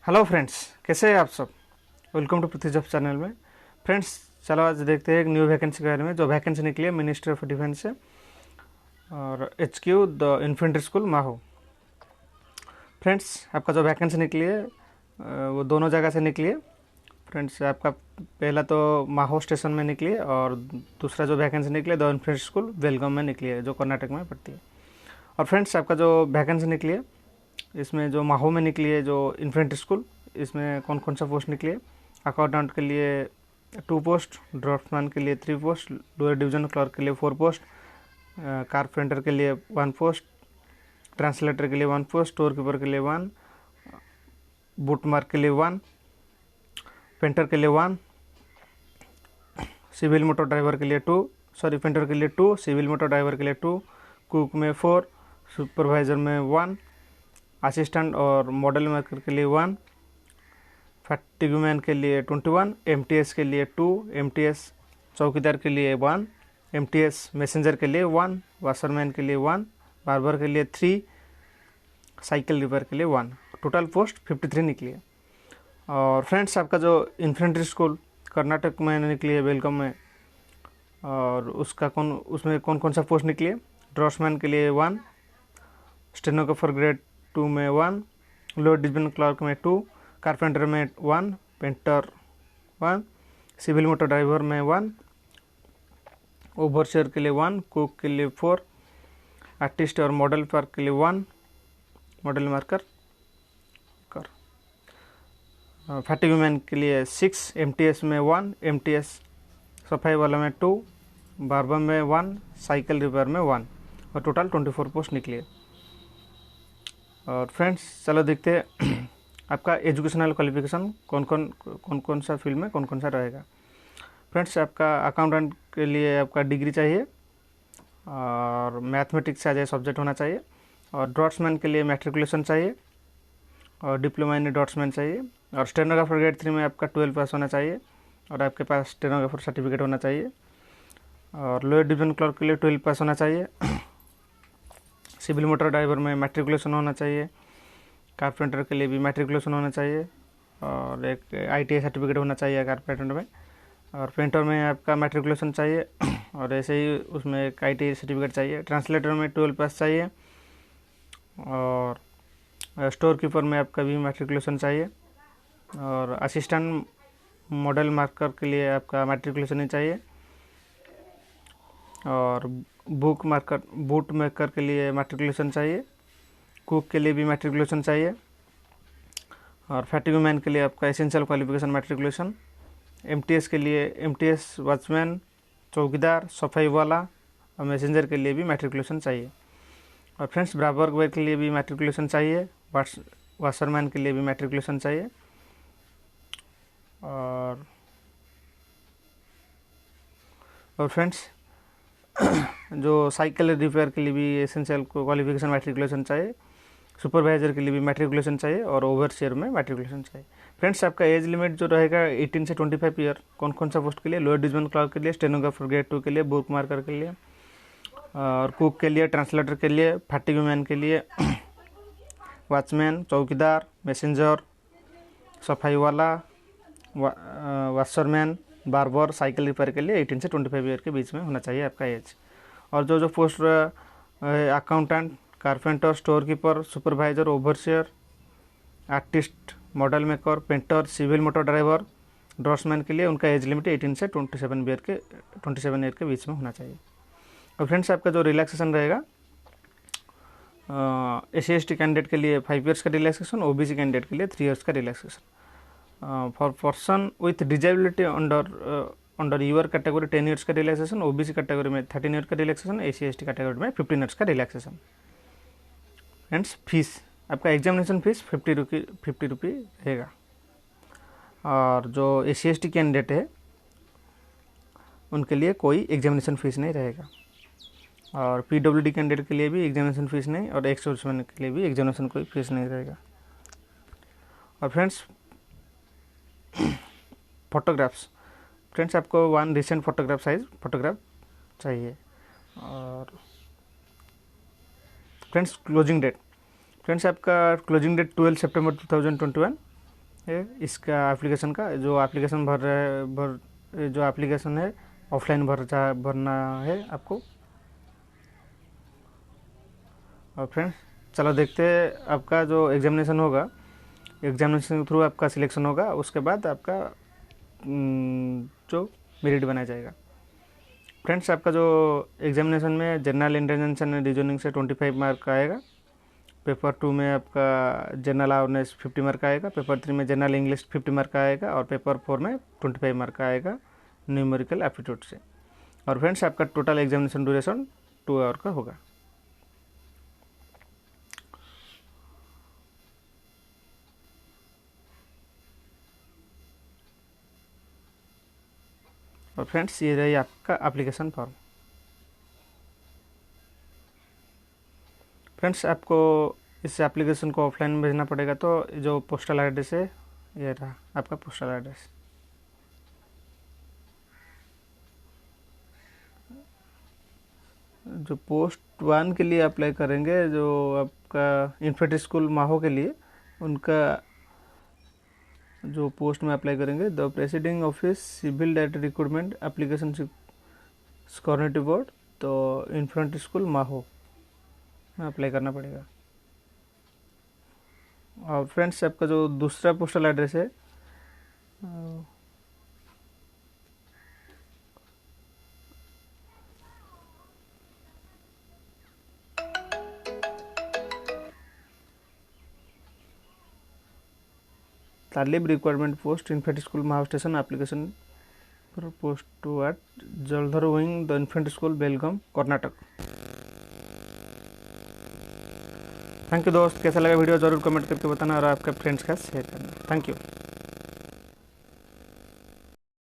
Hello friends, कैसे हैं आप सब। Welcome to Prithvi job channel में। फ्रेंड्स, चलो आज देखते हैं एक न्यू वैकेंसी के बारे में। जो वैकेंसी निकली है मिनिस्ट्री ऑफ डिफेंस से और HQ द इन्फेंट्री स्कूल माहो। फ्रेंड्स, आपका जो वैकेंसी निकली है वो दोनों जगह से निकली है। फ्रेंड्स, आपका पहला तो माहो स्टेशन में निकली है और दूसरा जो वैकेंसी निकली है द इन्फेंट्री स्कूल बेलगाम में निकली है, जो कर्नाटक में पड़ती है। और फ्रेंड्स, आपका जो वैकेंसी निकली है इसमें जो माहो में निकली है जो इन्फेंट्री स्कूल, इसमें कौन कौन सा पोस्ट निकली है। अकाउंटेंट के लिए 2 पोस्ट, ड्राफ्टमैन के लिए 3 पोस्ट, लोअर डिवीजन क्लर्क के लिए 4 पोस्ट, कारपेंटर के लिए 1 पोस्ट, ट्रांसलेटर के लिए 1 पोस्ट, स्टोर कीपर के लिए 1, बूट मार्क के लिए 1, पेंटर के लिए 1, सिविल मोटर ड्राइवर के लिए 2, पेंटर के लिए 2, सिविल मोटर ड्राइवर के लिए 2, कुक में 4, सुपरवाइज़र में 1, असिस्टेंट और मॉडल मेकर के लिए 1, फैक्टिगमैन के लिए 21, MTS के लिए 2, MTS चौकीदार के लिए 1, MTS मैसेंजर के लिए 1, वाशरमैन के लिए 1, बार्बर के लिए 3, साइकिल रिपेयर के लिए 1। टोटल पोस्ट 53 निकली है। और फ्रेंड्स, आपका जो इन्फेंट्री स्कूल कर्नाटक में निकली है बेलगाम में, और उसमें कौन कौन सा पोस्ट निकली है। ड्रॉसमैन के लिए 1, स्टेनोग्राफर ग्रेड 2 में 1, लोअर डिवीजन क्लर्क में 2, कारपेंटर में 1, पेंटर 1, सिविल मोटर ड्राइवर में 1, ओवरसेयर के लिए 1, कुक के लिए 4, आर्टिस्ट और मॉडल पार्क के लिए 1, मॉडल मार्कर कर, फैक्टिगमैन के लिए 6, MTS में 1, MTS सफाई वाला में 2, बार्बर में 1, साइकिल रिपेयर में 1, और टोटल 24 पोस्ट निकली है। और फ्रेंड्स, चलो देखते हैं आपका एजुकेशनल क्वालिफिकेशन कौन कौन सा फील्ड में कौन कौन सा रहेगा। फ्रेंड्स, आपका अकाउंटेंट के लिए आपका डिग्री चाहिए और मैथमेटिक्स से आज सब्जेक्ट होना चाहिए, और ड्राफ्ट्समैन के लिए मैट्रिकुलेशन चाहिए और डिप्लोमा इन ड्राफ्ट्समैन चाहिए, और स्टेनोग्राफर ग्रेड 3 में आपका 12 पास होना चाहिए और आपके पास स्टेनोग्राफर सर्टिफिकेट होना चाहिए, और लोअर डिवीजन क्लर्क के लिए 12 पास होना चाहिए, सिविल मोटर ड्राइवर में मैट्रिकुलेशन होना चाहिए, कारपेंटर के लिए भी मैट्रिकुलेशन होना चाहिए और एक ITI सर्टिफिकेट होना चाहिए कारपेंटर में, और पेंटर में आपका मैट्रिकुलेशन चाहिए और ऐसे ही उसमें एक ITI सर्टिफिकेट चाहिए। ट्रांसलेटर में 12 पास चाहिए, और स्टोर कीपर में आपका भी मैट्रिकुलेशन चाहिए, और असिस्टेंट मॉडल मार्कर के लिए आपका मैट्रिकुलेशन ही चाहिए, और बूट मेकर के लिए मैट्रिकुलेशन चाहिए, कुक के लिए भी मैट्रिकुलेशन चाहिए, और फैक्टिगमैन के लिए आपका एसेंशियल क्वालिफिकेशन मैट्रिकुलेशन, MTS के लिए MTS वॉचमैन चौकीदार सफाई वाला और मैसेंजर के लिए भी मैट्रिकुलेशन चाहिए। और फ्रेंड्स, बराबर के लिए भी मैट्रिकुलेशन चाहिए, वाशरमैन के लिए भी मैट्रिकुलेशन चाहिए, और फ्रेंड्स जो साइकिल रिपेयर के लिए भी एसेंशियल क्वालिफिकेशन मैट्रिकुलेशन चाहिए, सुपरवाइज़र के लिए भी मैट्रिकुलेशन चाहिए, और ओवरसियर में मैट्रिकुलेशन चाहिए। फ्रेंड्स, आपका एज लिमिट जो रहेगा 18 से 25 ईयर कौन कौन सा पोस्ट के लिए। लोअर डिवीजन क्लर्क के लिए, स्टेनोग्राफर ग्रेड 2 के लिए, बुक मार्कर के लिए, और कुक के लिए, ट्रांसलेटर के लिए, फैक्टिगमैन के लिए, वॉचमैन चौकीदार, मैसेंजर सफाई वाला, वाशरमैन, बार्बर, साइकिल रिपेयर के लिए 18 से 25 ईयर के बीच में होना चाहिए आपका एज। और जो post accountant, carpenter, store keeper, supervisor, overseer, artist, model maker, painter, civil motor driver, draftsman के लिए उनका एज लिमिट 18 से 27 ईयर के बीच में होना चाहिए। और फ्रेंड्स, आपका जो रिलैक्सेशन रहेगा SC/ST कैंडिडेट के लिए 5 ईयर्स का रिलैक्सेशन, OBC कैंडिडेट के लिए 3 ईयर्स का relaxation. For person with disability under your category 10 years का रिलैक्सेशन, OBC कैटेगरी में 13 ईयर का रिलैक्सेशन, SC/ST कैटेगरी में 15 ईयर्स का रिलैक्सेशन। फ्रेंड्स, फीस आपका एग्जामिनेशन फीस 50 रुपये रहेगा, और जो SC/ST कैंडिडेट है उनके लिए कोई एग्जामिनेशन फ़ीस नहीं रहेगा, और PWD कैंडिडेट के लिए भी एग्जामिनेशन फ़ीस नहीं, और एक्स-सर्विसमैन के लिए भी एग्जामिनेशन कोई फीस नहीं रहेगा। और फ्रेंड्स, फोटोग्राफ्स, फ्रेंड्स आपको 1 रिसेंट फोटोग्राफ साइज फोटोग्राफ चाहिए। और फ्रेंड्स, क्लोजिंग डेट, फ्रेंड्स आपका क्लोजिंग डेट 12 सितंबर 2021 है इसका एप्लीकेशन का। जो एप्लीकेशन जो एप्लीकेशन है ऑफलाइन भरना है आपको। और फ्रेंड्स चलो देखते हैं आपका जो एग्जामिनेशन होगा, एग्जामिनेशन के थ्रू आपका सिलेक्शन होगा, उसके बाद आपका जो मेरिट बनाया जाएगा। फ्रेंड्स आपका जो एग्जामिनेशन में जनरल इंटेलिजेंस एंड रीजनिंग से 25 मार्क का आएगा। पेपर 2 में आपका जनरल अवेयरनेस 50 मार्क का आएगा। पेपर 3 में जनरल इंग्लिश 50 मार्क का आएगा। और पेपर 4 में 25 मार्क का आएगा न्यूमेरिकल एप्टीट्यूड से। और फ्रेंड्स आपका टोटल एग्जामिनेशन ड्यूरेशन 2 आवर का होगा। और फ्रेंड्स ये रही आपका एप्लीकेशन फॉर्म। फ्रेंड्स आपको इस एप्लीकेशन को ऑफलाइन भेजना पड़ेगा, तो जो पोस्टल एड्रेस है ये रहा आपका पोस्टल एड्रेस। जो पोस्ट 1 के लिए अप्लाई करेंगे, जो आपका इन्फेंट स्कूल माहो के लिए, उनका जो पोस्ट में अप्लाई करेंगे the presiding office civil data recruitment application security board, तो इन्फेंट स्कूल माहो में अप्लाई करना पड़ेगा। और फ्रेंड्स आपका जो दूसरा पोस्टल एड्रेस है तालिब requirement post infant school Mhow station application for post to at जलधर wing the infant school Belgaum Karnataka. Thank you दोस्त, कैसा लगा वीडियो ज़रूर कमेंट करके बताना और आपके फ्रेंड्स का शेयर करना। Thank you.